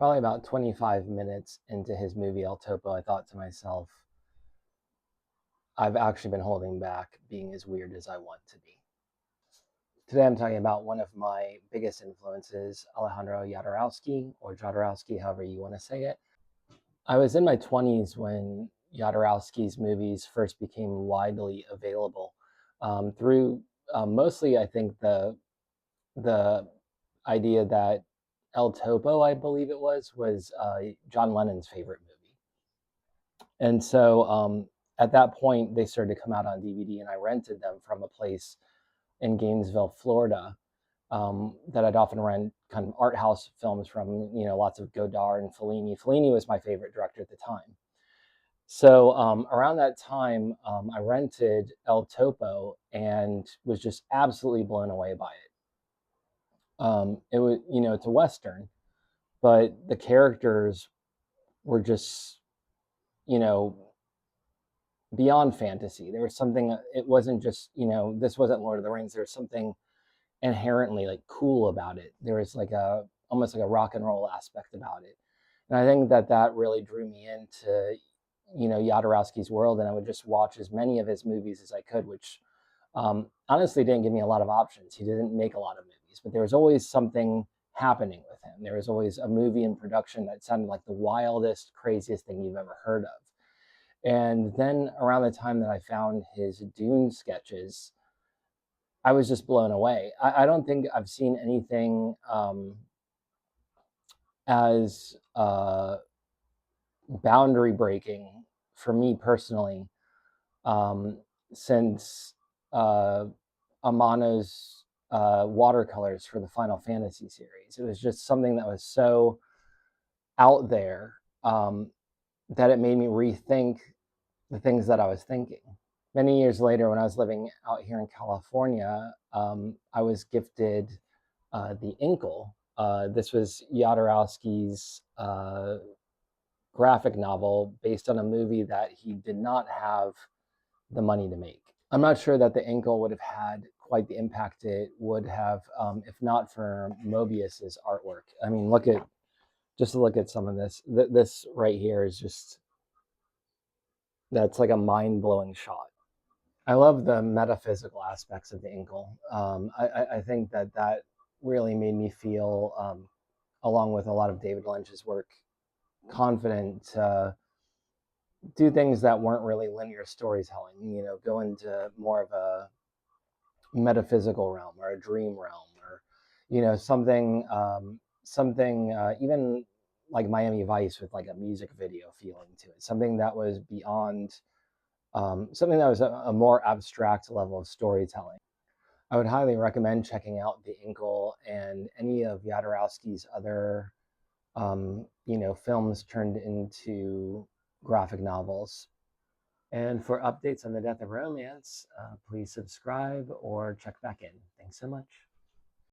Probably about 25 minutes into his movie El Topo, I thought to myself, I've actually been holding back being as weird as I want to be. Today I'm talking about one of my biggest influences, Alejandro Jodorowsky, or Jodorowsky, however you want to say it. I was in my 20s when Jodorowsky's movies first became widely available through mostly, I think, the idea that El Topo, I believe it was John Lennon's favorite movie. And so at that point, they started to come out on DVD, and I rented them from a place in Gainesville, Florida, that I'd often rent kind of art house films from, lots of Godard and Fellini. Fellini was my favorite director at the time. So around that time, I rented El Topo and was just absolutely blown away by it. It was, it's a Western, but the characters were just, you know, beyond fantasy. There was something, it wasn't just, this wasn't Lord of the Rings. There was something inherently like cool about it. There was like almost like a rock and roll aspect about it. And I think that really drew me into, Jodorowsky's world. And I would just watch as many of his movies as I could, which honestly didn't give me a lot of options. He didn't make a lot of movies, but there was always something happening with him. There was always a movie in production that sounded like the wildest, craziest thing you've ever heard of. And then around the time that I found his Dune sketches, I was just blown away. I don't think I've seen anything as boundary breaking for me personally um, since uh, Amano's watercolors for the Final Fantasy series. It was just something that was so out there that it made me rethink the things that I was thinking. Many years later, when I was living out here in California, I was gifted the Inkle. This was Jodorowsky's graphic novel based on a movie that he did not have the money to make. I'm not sure that the Inkle would have had quite the impact it would have if not for Mobius's artwork. I mean, look at some of this. This right here is just that's like a mind blowing shot. I love the metaphysical aspects of the Inkle. I think that really made me feel, along with a lot of David Lynch's work, confident to do things that weren't really linear storytelling. Go into more of a metaphysical realm or a dream realm, or something even like Miami Vice with like a music video feeling to it. Something that was beyond something that was a more abstract level of storytelling. I would highly recommend checking out The Inkle and any of Jodorowsky's other, films turned into graphic novels. And for updates on the death of romance, please subscribe or check back in. Thanks so much.